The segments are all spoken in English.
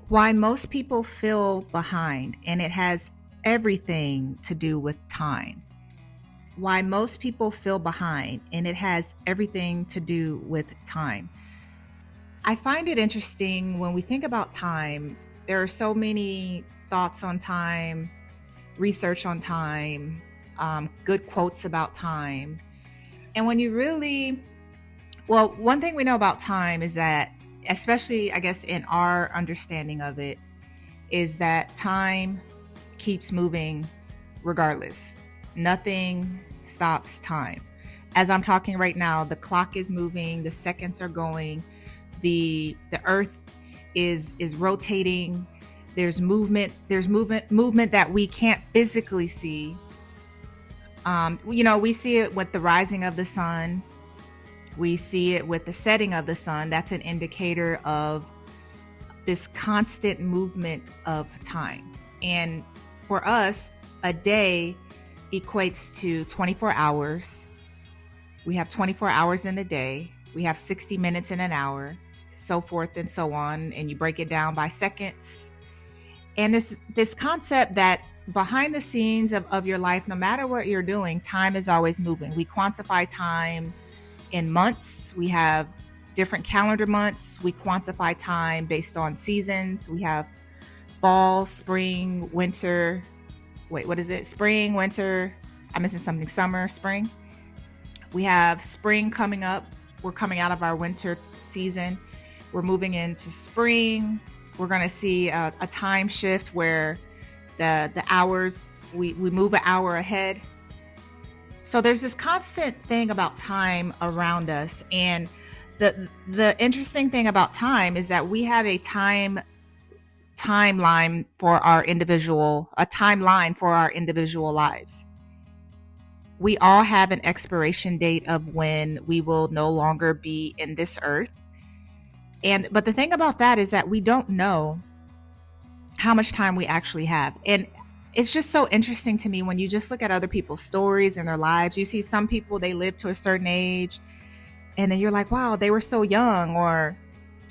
Why most people feel behind, and it has everything to do with time. Why most people feel behind, and it has everything to do with time. I find it interesting when we think about time, there are so many thoughts on time, research on time, good quotes about time. And when you really, well, one thing we know about time is that, especially, I guess, in our understanding of it, is that time keeps moving regardless. Nothing stops time. As I'm talking right now, the clock is moving, the seconds are going, the earth is rotating. There's movement that we can't physically see. We see it with the rising of the sun. We see it with the setting of the sun. That's an indicator of this constant movement of time. And for us, a day equates to 24 hours. We have 24 hours in a day. We have 60 minutes in an hour, so forth and so on. And you break it down by seconds. And this concept that behind the scenes of your life, no matter what you're doing, time is always moving. We quantify time in months. We have different calendar months. We quantify time based on seasons. We have fall, spring, winter. Wait, what is it? Spring, winter. I'm missing something. Summer, spring. We have spring coming up. We're coming out of our winter season. We're moving into spring. We're going to see a time shift where the hours, we move an hour ahead. So there's this constant thing about time around us. And the interesting thing about time is that we have a timeline for our individual lives. We all have an expiration date of when we will no longer be in this earth. But the thing about that is that we don't know how much time we actually have. And it's just so interesting to me when you just look at other people's stories and their lives. You see some people, they live to a certain age, and then you're like, wow, they were so young. Or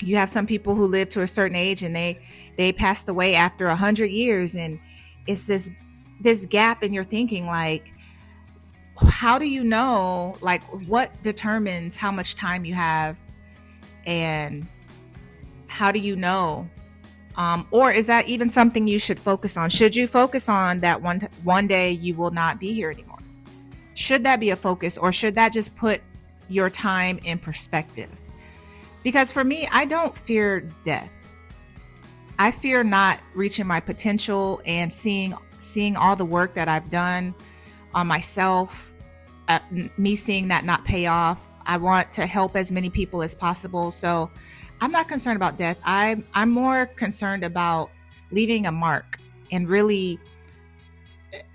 you have some people who live to a certain age and they passed away after 100 years. And it's this gap in your thinking, like, how do you know, like, what determines how much time you have? And how do you know? Or is that even something you should focus on? Should you focus on that one day you will not be here anymore? Should that be a focus, or should that just put your time in perspective? Because for me, I don't fear death. I fear not reaching my potential and seeing all the work that I've done on myself, me seeing that not pay off. I want to help as many people as possible. So I'm not concerned about death. I'm more concerned about leaving a mark and really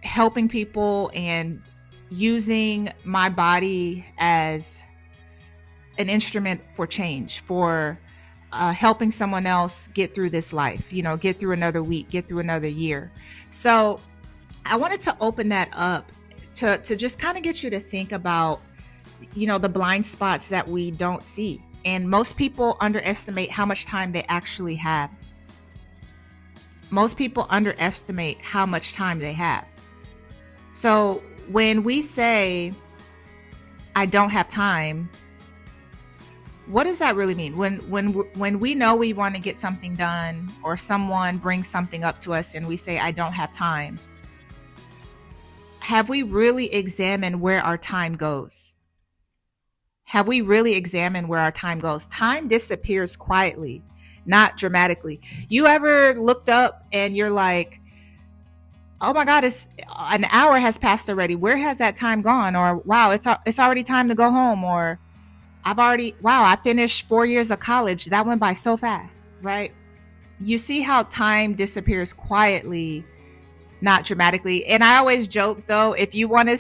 helping people and using my body as an instrument for change, for helping someone else get through this life, get through another week, get through another year. So I wanted to open that up to just kind of get you to think about, the blind spots that we don't see. And most people underestimate how much time they actually have. Most people underestimate how much time they have. So when we say, I don't have time, what does that really mean? When we know we want to get something done, or someone brings something up to us and we say, I don't have time, have we really examined where our time goes? Have we really examined where our time goes? Time disappears quietly, not dramatically. You ever looked up and you're like, oh my God, it's an hour has passed already. Where has that time gone? Or wow, it's already time to go home. Or I finished 4 years of college. That went by so fast, right? You see how time disappears quietly, not dramatically. And I always joke though, if you want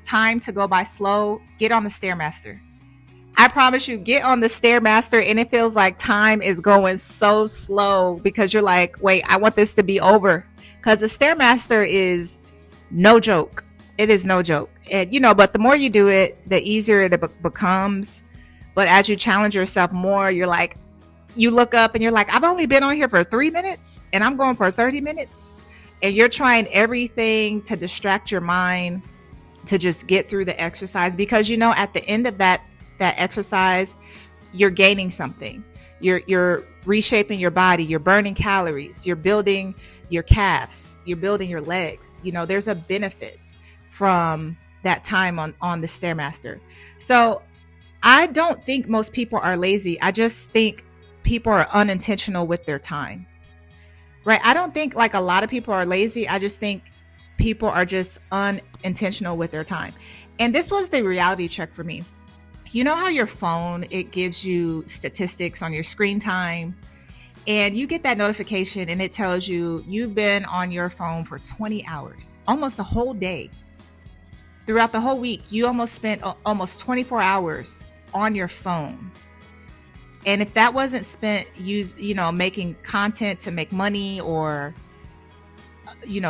time to go by slow, get on the Stairmaster. I promise you, get on the Stairmaster and it feels like time is going so slow because you're like, wait, I want this to be over. Because the Stairmaster is no joke. It is no joke. And but the more you do it, the easier it becomes. But as you challenge yourself more, you're like, you look up and you're like, I've only been on here for 3 minutes and I'm going for 30 minutes. And you're trying everything to distract your mind to just get through the exercise, because at the end of that exercise, you're gaining something. You're reshaping your body, you're burning calories, you're building your calves, you're building your legs. There's a benefit from that time on the Stairmaster. So I don't think most people are lazy. I just think people are unintentional with their time. Right? I don't think like a lot of people are lazy. I just think people are just unintentional with their time. And this was the reality check for me. You know how your phone, it gives you statistics on your screen time, and you get that notification and it tells you you've been on your phone for 20 hours, almost a whole day. Throughout the whole week, you almost spent almost 24 hours on your phone. And if that wasn't spent making content to make money, or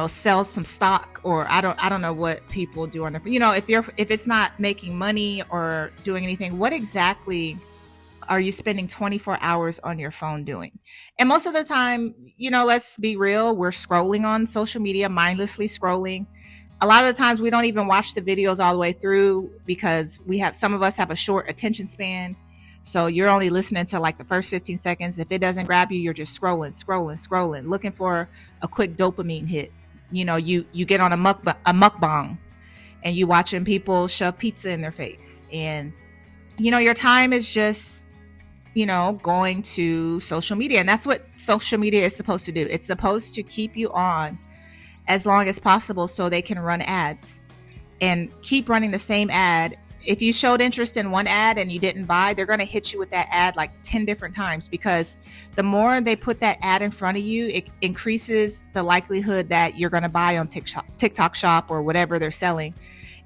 sell some stock, or I don't know what people do on their, if it's not making money or doing anything, what exactly are you spending 24 hours on your phone doing? And most of the time, let's be real, we're scrolling on social media, mindlessly scrolling. A lot of the times we don't even watch the videos all the way through, because some of us have a short attention span. So you're only listening to like the first 15 seconds. If it doesn't grab you, you're just scrolling, looking for a quick dopamine hit. You get on a mukbang and you watching people shove pizza in their face. And, your time is just, going to social media. And that's what social media is supposed to do. It's supposed to keep you on as long as possible so they can run ads and keep running the same ad. If you showed interest in one ad and you didn't buy, they're going to hit you with that ad like 10 different times, because the more they put that ad in front of you, it increases the likelihood that you're going to buy on TikTok Shop or whatever they're selling.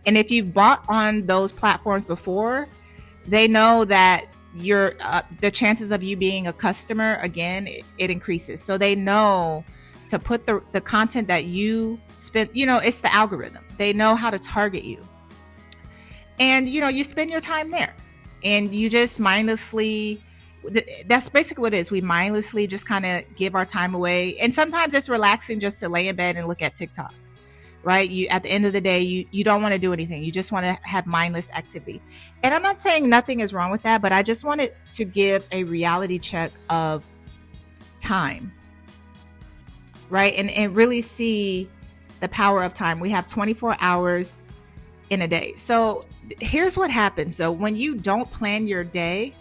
And if you've bought on those platforms before, they know that the chances of you being a customer, again, it increases. So they know to put the content that you spend, it's the algorithm. They know how to target you. And, you spend your time there, and you just mindlessly, that's basically what it is. We mindlessly just kind of give our time away. And sometimes it's relaxing just to lay in bed and look at TikTok, right? At the end of the day, you don't want to do anything. You just want to have mindless activity. And I'm not saying nothing is wrong with that, but I just wanted to give a reality check of time, right? And really see the power of time. We have 24 hours in a day. So here's what happens. So when you don't plan your day,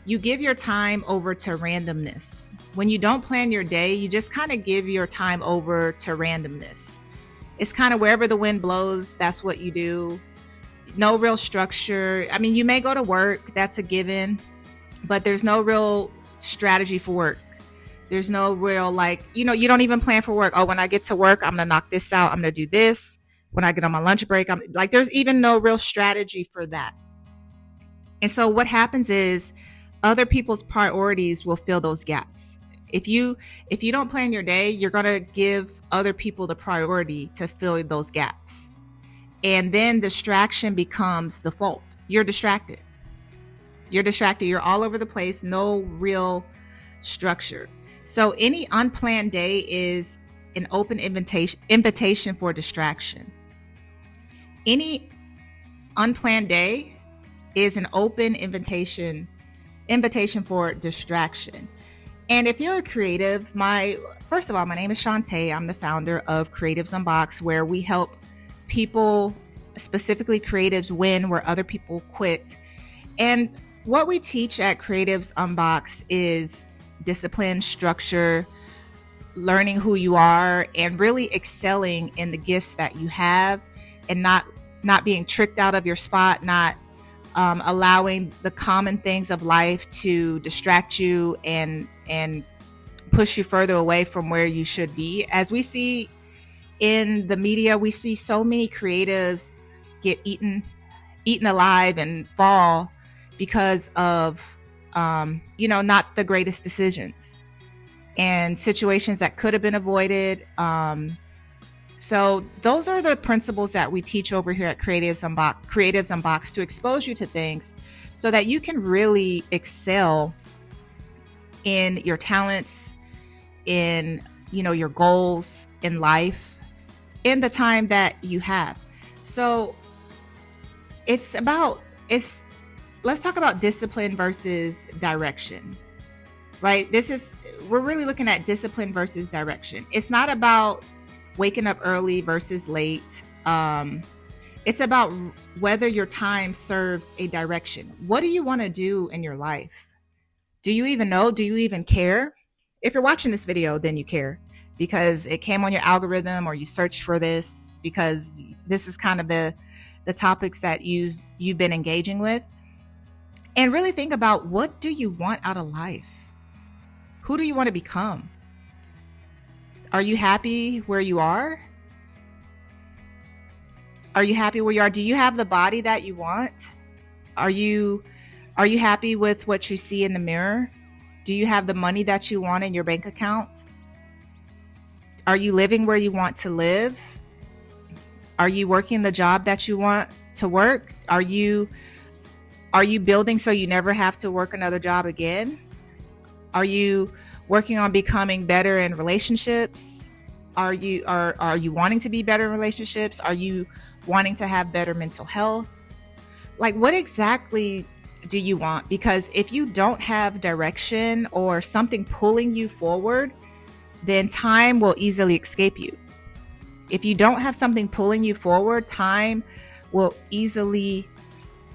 you give your time over to randomness. When you don't plan your day, you just kind of give your time over to randomness. It's kind of wherever the wind blows, that's what you do. No real structure. I mean, you may go to work, that's a given, but there's no real strategy for work. There's no real, you don't even plan for work. Oh, when I get to work, I'm going to knock this out. I'm going to do this. When I get on my lunch break, I'm there's even no real strategy for that. And so what happens is other people's priorities will fill those gaps. If you don't plan your day, you're going to give other people the priority to fill those gaps. And then distraction becomes the fault. You're distracted. You're all over the place. No real structure. So any unplanned day is an open invitation for distraction. Any unplanned day is an open invitation for distraction. And if you're a creative, first of all, my name is Shantae. I'm the founder of Creatives Unbox, where we help people, specifically creatives, win where other people quit. And what we teach at Creatives Unbox is discipline, structure, learning who you are, and really excelling in the gifts that you have, and not being tricked out of your spot, not allowing the common things of life to distract you and push you further away from where you should be. As we see in the media, we see so many creatives get eaten alive and fall because of not the greatest decisions and situations that could have been avoided. So those are the principles that we teach over here at Creatives Unbox to expose you to things so that you can really excel in your talents, in, your goals in life, in the time that you have. So it's about, it's, let's talk about discipline versus direction, right? We're really looking at discipline versus direction. It's not about waking up early versus late. It's about whether your time serves a direction. What do you want to do in your life? Do you even know? Do you even care? If you're watching this video, then you care because it came on your algorithm or you searched for this because this is kind of the topics that you've been engaging with. And really think about, what do you want out of life? Who do you want to become? Are you happy where you are? Are you happy where you are? Do you have the body that you want? Are you happy with what you see in the mirror? Do you have the money that you want in your bank account? Are you living where you want to live? Are you working the job that you want to work? Are you building so you never have to work another job again? Are you working on becoming better in relationships? Are you wanting to be better in relationships? Are you wanting to have better mental health? Like, what exactly do you want? Because if you don't have direction or something pulling you forward, then time will easily escape you. If you don't have something pulling you forward, time will easily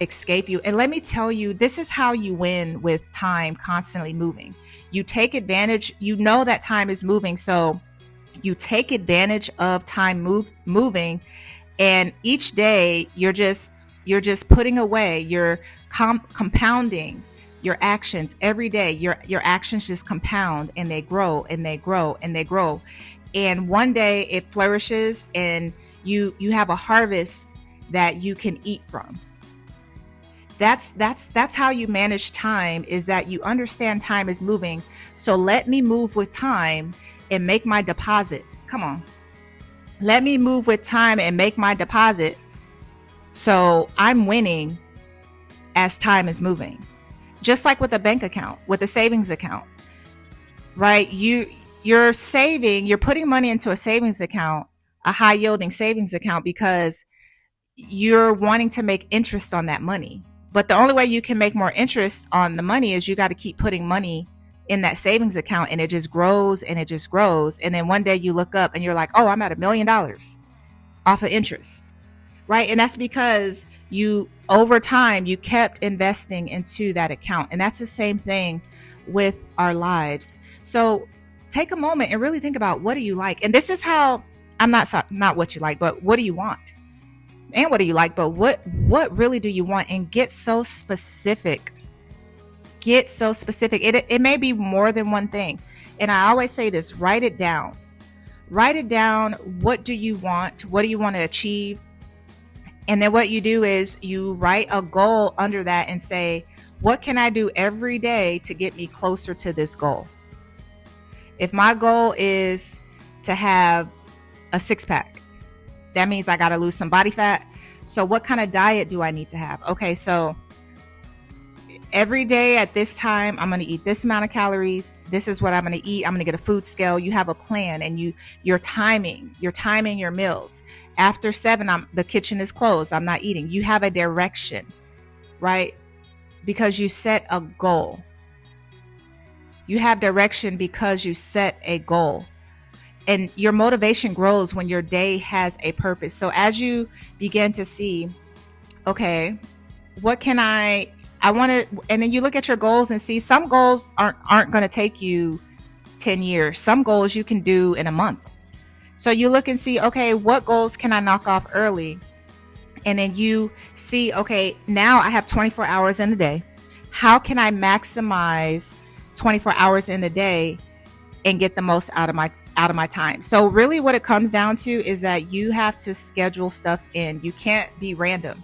escape you. And let me tell you, this is how you win with time constantly moving. You take advantage, you know that time is moving, so you take advantage of time moving, and each day you're just putting away, you're compounding your actions every day. Your actions just compound and they grow and they grow and they grow. And one day it flourishes and you have a harvest that you can eat from. That's how you manage time, is that you understand time is moving. So let me move with time and make my deposit. Come on. Let me move with time and make my deposit. So I'm winning as time is moving. Just like with a bank account, with a savings account, right? You're saving, you're putting money into a savings account, a high yielding savings account, because you're wanting to make interest on that money. But the only way you can make more interest on the money is you got to keep putting money in that savings account, and it just grows and it just grows. And then one day you look up and you're like, oh, I'm at $1 million off of interest, right? And that's because over time, you kept investing into that account. And that's the same thing with our lives. So take a moment and really think about, what do you like? And this is how, I'm not what you like, but what do you want? And what do you like, but what really do you want? And get so specific. Get so specific. It may be more than one thing. And I always say this, write it down. Write it down. What do you want? What do you want to achieve? And then what you do is you write a goal under that and say, what can I do every day to get me closer to this goal? If my goal is to have a 6-pack, that means I got to lose some body fat. So what kind of diet do I need to have? Okay, so every day at this time, I'm going to eat this amount of calories. This is what I'm going to eat. I'm going to get a food scale. You have a plan, and you're timing your meals. After 7, the kitchen is closed. I'm not eating. You have a direction, right? Because you set a goal. You have direction because you set a goal. And your motivation grows when your day has a purpose. So as you begin to see, okay, what can I want to, and then you look at your goals and see some goals aren't going to take you 10 years. Some goals you can do in a month. So you look and see, okay, what goals can I knock off early? And then you see, okay, now I have 24 hours in a day. How can I maximize 24 hours in the day and get the most out of my time? So really what it comes down to is that you have to schedule stuff in. You can't be random.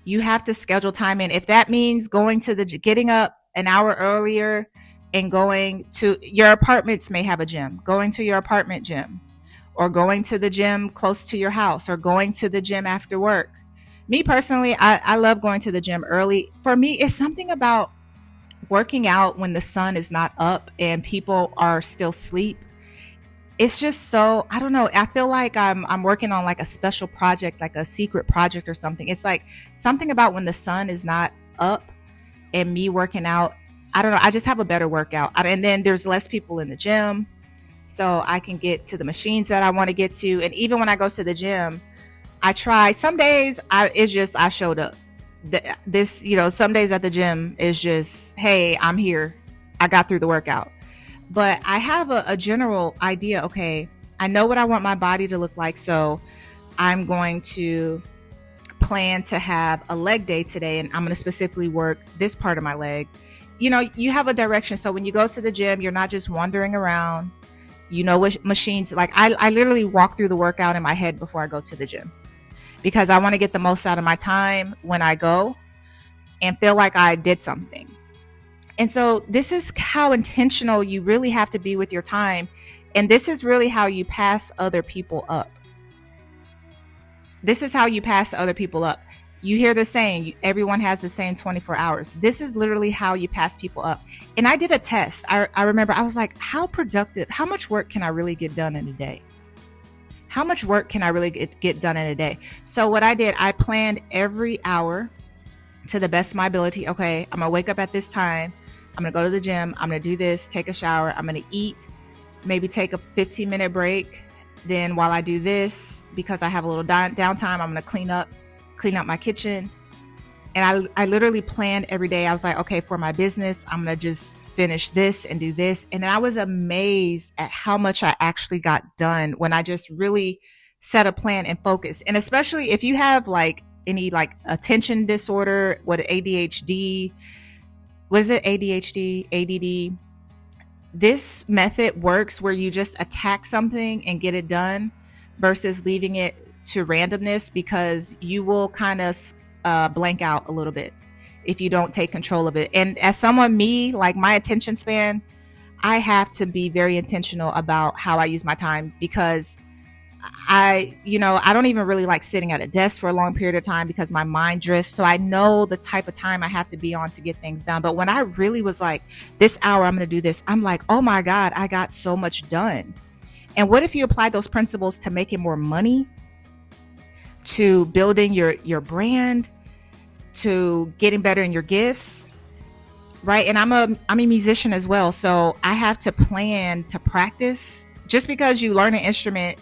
You have to schedule time in. If that means getting up an hour earlier and going to your apartments may have a gym, going to your apartment gym, or going to the gym close to your house, or going to the gym after work. Me personally, I love going to the gym early. For me, it's something about working out when the sun is not up and people are still asleep, it's just so, I don't know, I feel like I'm working on like a special project, like a secret project or something. It's like something about when the sun is not up and me working out, I don't know, I just have a better workout. And then there's less people in the gym, so I can get to the machines that I want to get to. And even when I go to the gym, I try. Some days it's just I showed up. This, some days at the gym is just, hey, I'm here. I got through the workout. But I have a general idea. Okay, I know what I want my body to look like, so I'm going to plan to have a leg day today, and I'm going to specifically work this part of my leg. You have a direction. So when you go to the gym, you're not just wandering around. What machines, like I literally walk through the workout in my head before I go to the gym, because I want to get the most out of my time when I go and feel like I did something. And so this is how intentional you really have to be with your time. And this is really how you pass other people up. This is how you pass other people up. You hear the saying, everyone has the same 24 hours. This is literally how you pass people up. And I did a test. I remember I was like, how much work can I really get done in a day? How much work can I really get done in a day? So what I did, I planned every hour to the best of my ability. Okay, I'm going to wake up at this time. I'm going to go to the gym. I'm going to do this, take a shower. I'm going to eat, maybe take a 15-minute break. Then while I do this, because I have a little downtime, I'm going to clean up my kitchen. And I literally planned every day. I was like, okay, for my business, I'm going to just finish this and do this. And I was amazed at how much I actually got done when I just really set a plan and focus. And especially if you have like any like attention disorder, ADHD, was it ADHD, ADD? This method works where you just attack something and get it done versus leaving it to randomness, because you will kind of blank out a little bit if you don't take control of it. And as someone, like my attention span, I have to be very intentional about how I use my time, because I don't even really like sitting at a desk for a long period of time because my mind drifts. So I know the type of time I have to be on to get things done. But when I really was like, this hour, I'm going to do this, I'm like, oh my God, I got so much done. And what if you apply those principles to making more money, to building your brand, to getting better in your gifts, right? And I'm a musician as well. So I have to plan to practice. Just because you learn an instrument,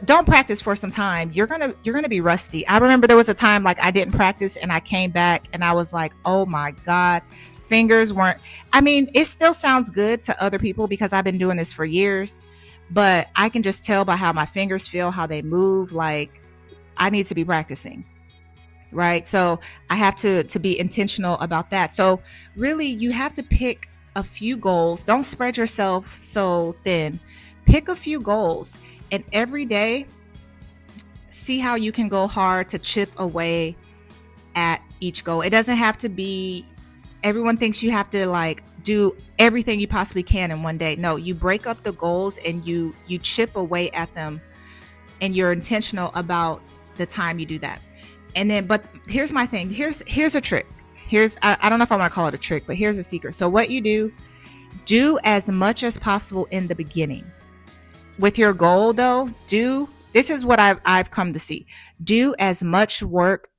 don't practice for some time. You're going to be rusty. I remember there was a time like I didn't practice and I came back and I was like, oh my God, fingers weren't, it still sounds good to other people because I've been doing this for years, but I can just tell by how my fingers feel, how they move. Like I need to be practicing. Right. So I have to be intentional about that. So really you have to pick a few goals. Don't spread yourself so thin. Pick a few goals, and every day see how you can go hard to chip away at each goal. It doesn't have to be, everyone thinks you have to like do everything you possibly can in one day. No, you break up the goals and you chip away at them, and you're intentional about the time you do that. And then, but here's my thing. Here's a trick. I don't know if I want to call it a trick, but here's a secret. So what you do as much as possible in the beginning. With your goal though, this is what I've come to see. Do as much work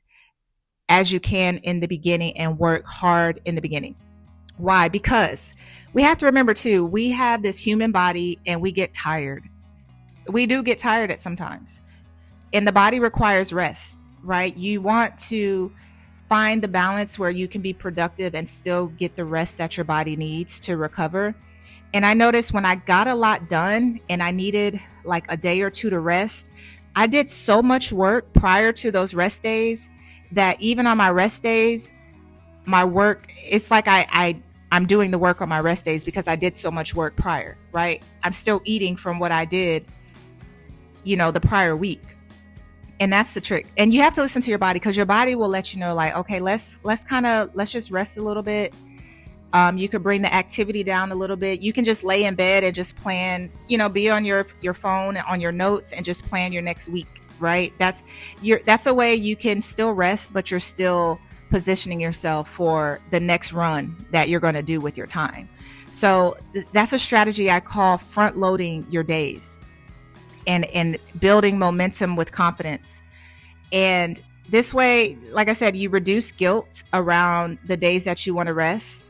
as you can in the beginning and work hard in the beginning. Why? Because we have to remember too, we have this human body and we get tired. We do get tired at sometimes. And the body requires rest, right? You want to find the balance where you can be productive and still get the rest that your body needs to recover. And I noticed when I got a lot done and I needed like a day or two to rest, I did so much work prior to those rest days that even on my rest days, my work, it's like I'm doing the work on my rest days because I did so much work prior, right? I'm still eating from what I did, the prior week. And that's the trick. And you have to listen to your body, because your body will let you know like, okay, let's just rest a little bit. You could bring the activity down a little bit. You can just lay in bed and just plan, be on your phone, on your notes, and just plan your next week, right? That's a way you can still rest, but you're still positioning yourself for the next run that you're going to do with your time. So that's a strategy I call front loading your days and building momentum with confidence. And this way, like I said, you reduce guilt around the days that you want to rest.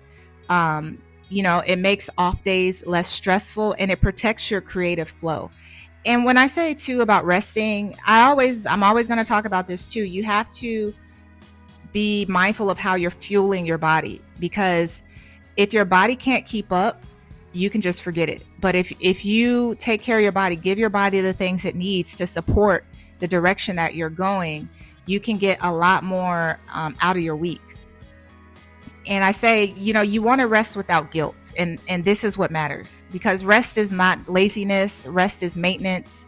It makes off days less stressful, and it protects your creative flow. And when I say too about resting, I'm always going to talk about this too. You have to be mindful of how you're fueling your body, because if your body can't keep up, you can just forget it. But if you take care of your body, give your body the things it needs to support the direction that you're going, you can get a lot more out of your week. And I say, you want to rest without guilt. And this is what matters, because rest is not laziness. Rest is maintenance.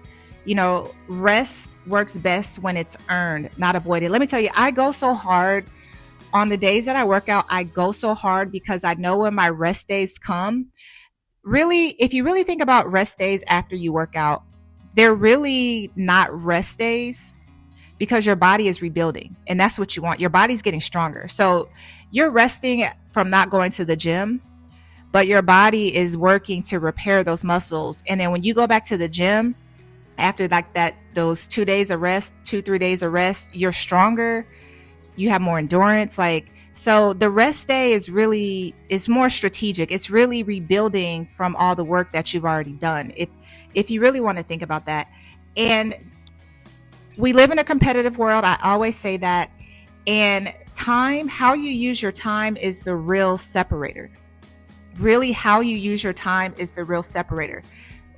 Rest works best when it's earned, not avoided. Let me tell you, I go so hard on the days that I work out. I go so hard because I know when my rest days come, really, if you really think about rest days after you work out, they're really not rest days, because your body is rebuilding, and that's what you want. Your body's getting stronger. So you're resting from not going to the gym, but your body is working to repair those muscles. And then when you go back to the gym after those 2 days of rest, 2-3 days of rest, you're stronger. You have more endurance. So the rest day is more strategic. It's really rebuilding from all the work that you've already done. If you really want to think about that. And we live in a competitive world. I always say that. And time, how you use your time is the real separator. Really, how you use your time is the real separator.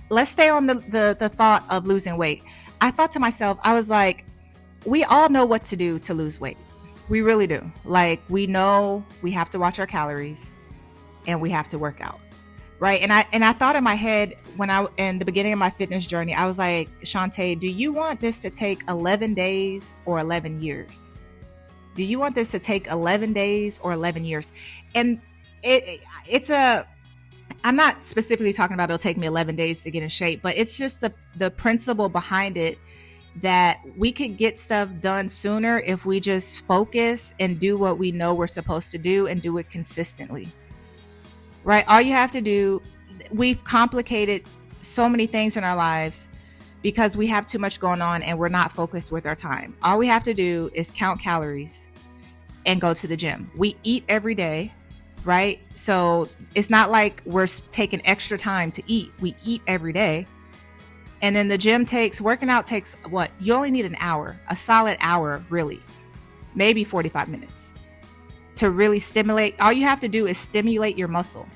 Let's stay on the thought of losing weight. I thought to myself, I was like, we all know what to do to lose weight. We really do. We know we have to watch our calories and we have to work out. Right. And I thought in my head, in the beginning of my fitness journey, I was like, Shantae, do you want this to take 11 days or 11 years? Do you want this to take 11 days or 11 years? And I'm not specifically talking about it'll take me 11 days to get in shape, but it's just the principle behind it, that we could get stuff done sooner if we just focus and do what we know we're supposed to do and do it consistently. Right? All you have to do, we've complicated so many things in our lives because we have too much going on and we're not focused with our time. All we have to do is count calories and go to the gym. We eat every day, right? So it's not like we're taking extra time to eat. We eat every day. And then working out takes what? You only need an hour, a solid hour, really, maybe 45 minutes. To really stimulate, all you have to do is stimulate your muscle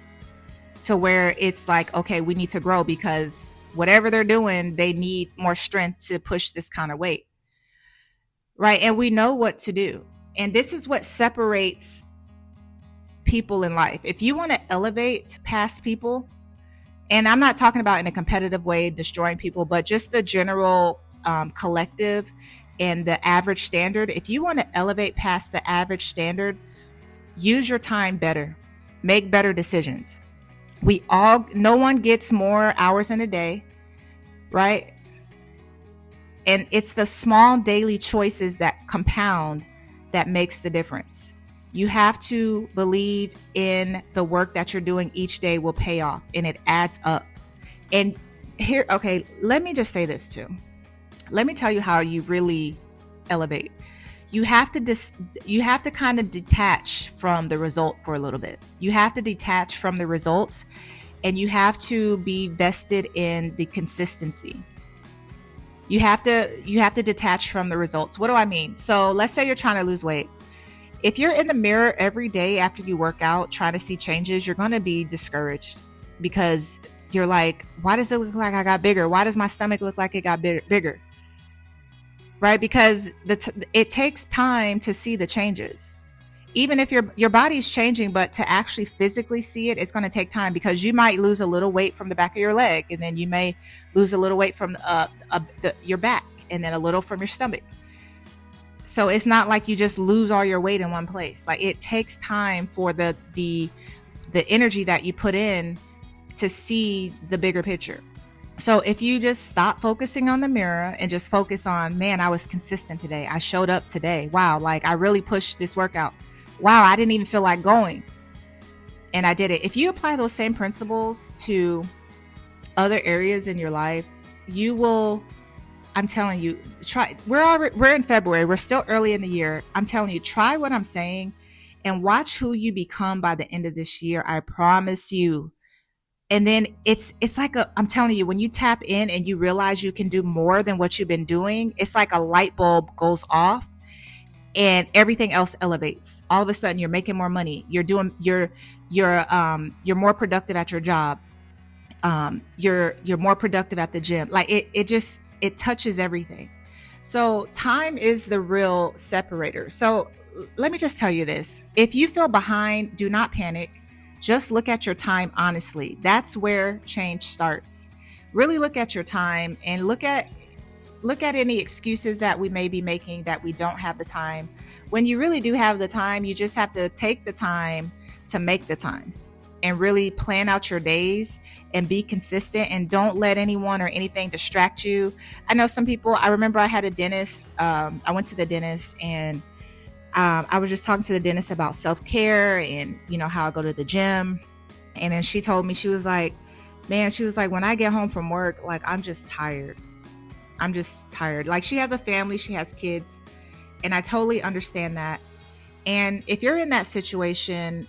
to where it's like, okay, we need to grow, because whatever they're doing, they need more strength to push this kind of weight. Right. And we know what to do. And this is what separates people in life. If you want to elevate past people, and I'm not talking about in a competitive way, destroying people, but just the general collective and the average standard. If you want to elevate past the average standard, use your time better, make better decisions. No one gets more hours in a day, right? And it's the small daily choices that compound that makes the difference. You have to believe in the work that you're doing each day will pay off, and it adds up. And here, okay, let me just say this too. Let me tell you how you really elevate. You have to kind of detach from the result for a little bit. You have to detach from the results, and you have to be vested in the consistency. You have to detach from the results. What do I mean? So let's say you're trying to lose weight. If you're in the mirror every day after you work out, trying to see changes, you're going to be discouraged, because you're like, why does it look like I got bigger? Why does my stomach look like it got bigger? Right? Because it takes time to see the changes. Even if your body's changing, but to actually physically see it, it's going to take time, because you might lose a little weight from the back of your leg, and then you may lose a little weight from your back, and then a little from your stomach. So it's not like you just lose all your weight in one place. Like, it takes time for the energy that you put in to see the bigger picture. So if you just stop focusing on the mirror and just focus on, man, I was consistent today. I showed up today. Wow, like I really pushed this workout. Wow, I didn't even feel like going. And I did it. If you apply those same principles to other areas in your life, you will, I'm telling you, try. We're in February. We're still early in the year. I'm telling you, try what I'm saying and watch who you become by the end of this year. I promise you. And then it's like I'm telling you, when you tap in and you realize you can do more than what you've been doing, it's like a light bulb goes off and everything else elevates. All of a sudden you're making more money. You're more productive at your job. You're more productive at the gym. Like it touches everything. So time is the real separator. So let me just tell you this. If you feel behind, do not panic. Just look at your time honestly. That's where change starts. Really look at your time and look at any excuses that we may be making that we don't have the time. When you really do have the time, you just have to take the time to make the time and really plan out your days and be consistent and don't let anyone or anything distract you. I know some people, I remember I had a dentist. I went to the dentist and I was just talking to the dentist about self-care and, how I go to the gym. And then she told me, she was like, man, she was like, when I get home from work, like, I'm just tired. I'm just tired. Like, she has a family, she has kids, and I totally understand that. And if you're in that situation,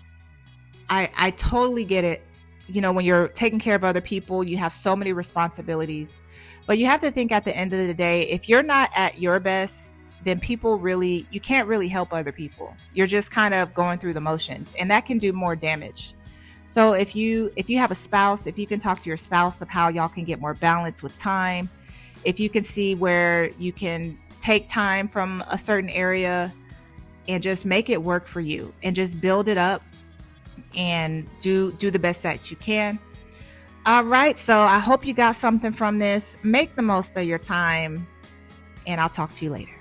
I totally get it. When you're taking care of other people, you have so many responsibilities, but you have to think at the end of the day, if you're not at your best, then you can't really help other people. You're just kind of going through the motions, and that can do more damage. So if you have a spouse, if you can talk to your spouse of how y'all can get more balance with time, if you can see where you can take time from a certain area and just make it work for you and just build it up and do the best that you can. All right. So I hope you got something from this. Make the most of your time, and I'll talk to you later.